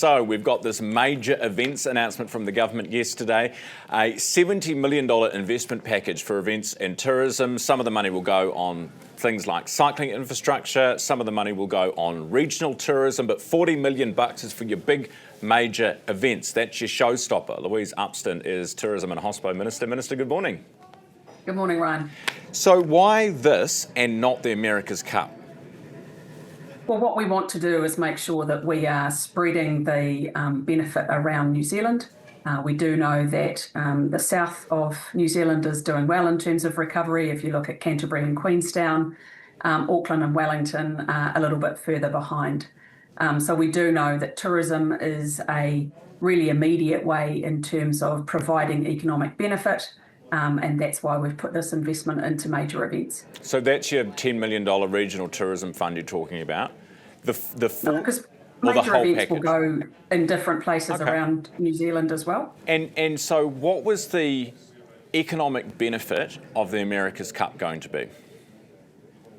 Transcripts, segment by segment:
So we've got this major events announcement from the government yesterday, a $70 million investment package for events and tourism. Some of the money will go on things like cycling infrastructure, some of the money will go on regional tourism, but $40 million is for your big major events. That's your showstopper. Louise Upston is Tourism and Hospo Minister. Minister, good morning. Good morning, Ryan. So why this and not the America's Cup? Well, what we want to do is make sure that we are spreading the benefit around New Zealand. We do know that the south of New Zealand is doing well in terms of recovery. If you look at Canterbury and Queenstown, Auckland and Wellington are a little bit further behind. So we do know that tourism is a really immediate way in terms of providing economic benefit, and that's why we've put this investment into major events. So that's your $10 million regional tourism fund you're talking about? Because major events will go in different places around New Zealand as well. And so what was the economic benefit of the America's Cup going to be?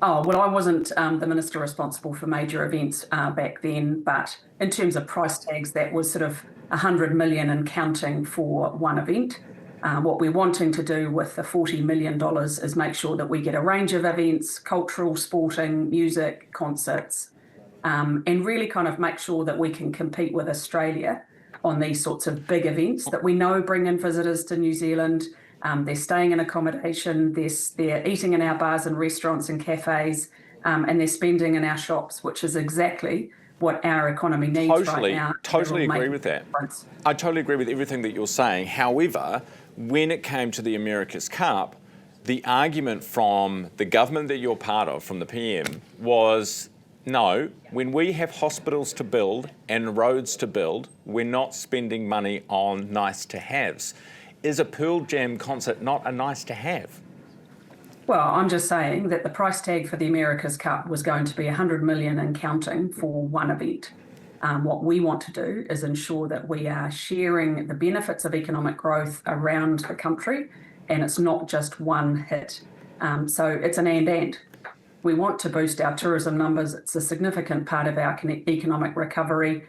Oh, well, I wasn't the minister responsible for major events back then, but in terms of price tags, that was sort of $100 million and counting for one event. What we're wanting to do with the $40 million is make sure that we get a range of events, cultural, sporting, music, concerts, and really kind of make sure that we can compete with Australia on these sorts of big events that we know bring in visitors to New Zealand. They're staying in accommodation, they're eating in our bars and restaurants and cafes, and they're spending in our shops, which is exactly what our economy needs right now. Totally agree with that. I totally agree with everything that you're saying. However, when it came to the America's Cup, the argument from the government that you're part of, from the PM, was no, when we have hospitals to build and roads to build, we're not spending money on nice to haves. Is a Pearl Jam concert not a nice to have? Well, I'm just saying that the price tag for the America's Cup was going to be $100 million and counting for one event. What we want to do is ensure that we are sharing the benefits of economic growth around the country, and it's not just one hit. So it's an and. We want to boost our tourism numbers. It's a significant part of our economic recovery.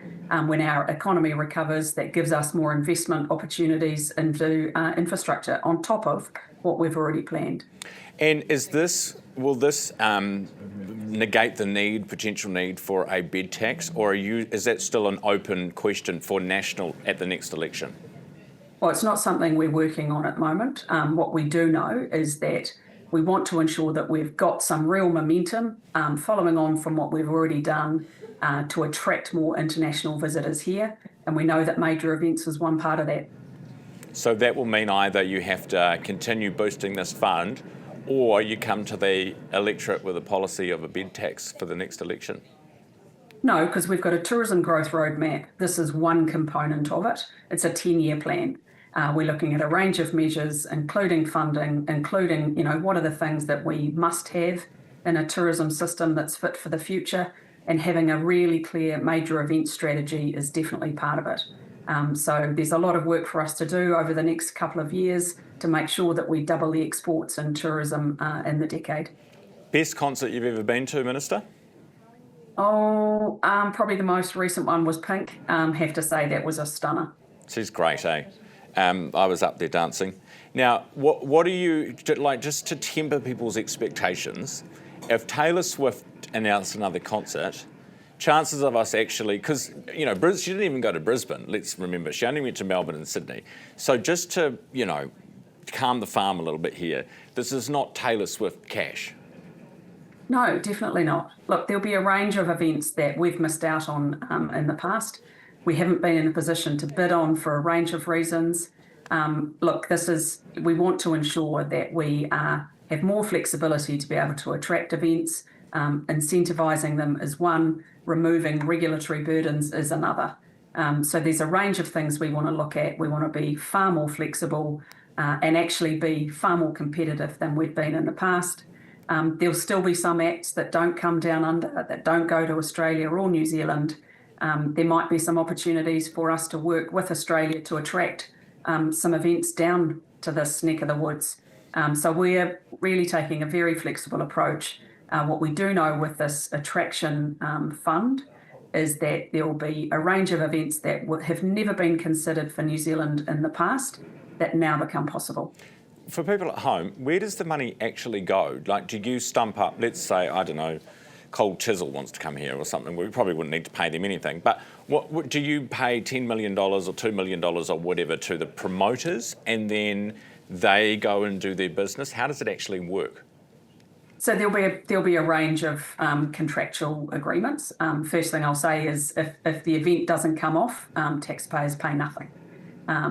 When our economy recovers, that gives us more investment opportunities into infrastructure on top of what we've already planned. And will this negate the potential need for a bed tax, or is that still an open question for national at the next election? Well, it's not something we're working on at the moment. What we do know is that we want to ensure that we've got some real momentum following on from what we've already done to attract more international visitors here. And we know that major events is one part of that. So that will mean either you have to continue boosting this fund, or you come to the electorate with a policy of a bed tax for the next election? No, because we've got a tourism growth roadmap. This is one component of it. It's a 10-year plan. We're looking at a range of measures, including funding, including, what are the things that we must have in a tourism system that's fit for the future, and having a really clear major event strategy is definitely part of it. So there's a lot of work for us to do over the next couple of years to make sure that we double the exports in tourism in the decade. Best concert you've ever been to, Minister? Oh, probably the most recent one was Pink. Have to say that was a stunner. She's great, eh? I was up there dancing. Now, what do you, like, just to temper people's expectations, if Taylor Swift announced another concert, chances of us actually, because, she didn't even go to Brisbane, let's remember, she only went to Melbourne and Sydney. So just to, calm the farm a little bit here, this is not Taylor Swift cash. No, definitely not. Look, there'll be a range of events that we've missed out on in the past. We haven't been in a position to bid on for a range of reasons. Look, we want to ensure that we have more flexibility to be able to attract events. Incentivising them is one, removing regulatory burdens is another. So there's a range of things we want to look at. We want to be far more flexible and actually be far more competitive than we've been in the past. There'll still be some acts that don't come down under, that don't go to Australia or New Zealand. There might be some opportunities for us to work with Australia to attract some events down to this neck of the woods. So we're really taking a very flexible approach. What we do know with this attraction fund is that there will be a range of events that have never been considered for New Zealand in the past that now become possible. For people at home, where does the money actually go? Like, do you stump up, let's say, I don't know, Cold Chisel wants to come here or something. We probably wouldn't need to pay them anything. But what do you pay $10 million or $2 million or whatever to the promoters, and then they go and do their business? How does it actually work? So there'll be a range of contractual agreements. First thing I'll say is if the event doesn't come off, taxpayers pay nothing.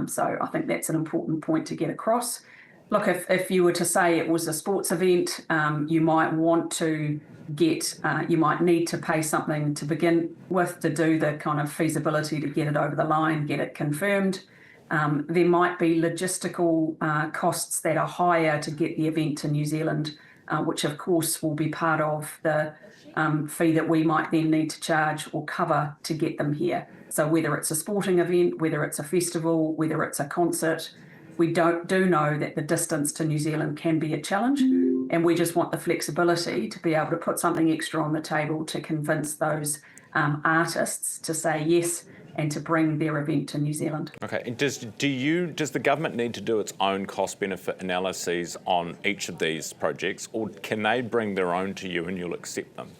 So I think that's an important point to get across. Look, if you were to say it was a sports event, you might want to you might need to pay something to begin with to do the kind of feasibility to get it over the line, get it confirmed. There might be logistical costs that are higher to get the event to New Zealand, which of course will be part of the fee that we might then need to charge or cover to get them here. So whether it's a sporting event, whether it's a festival, whether it's a concert, we do know that the distance to New Zealand can be a challenge, and we just want the flexibility to be able to put something extra on the table to convince those artists to say yes and to bring their event to New Zealand. Okay, and does the government need to do its own cost-benefit analyses on each of these projects, or can they bring their own to you and you'll accept them?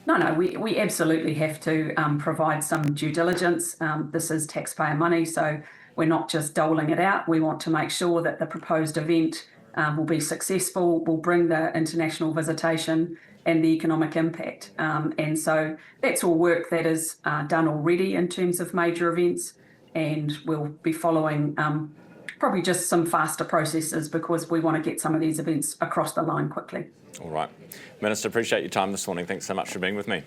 No, we absolutely have to provide some due diligence. This is taxpayer money, so we're not just doling it out. We want to make sure that the proposed event will be successful, will bring the international visitation and the economic impact. And so that's all work that is done already in terms of major events, and we'll be following probably just some faster processes because we want to get some of these events across the line quickly. All right. Minister, appreciate your time this morning. Thanks so much for being with me.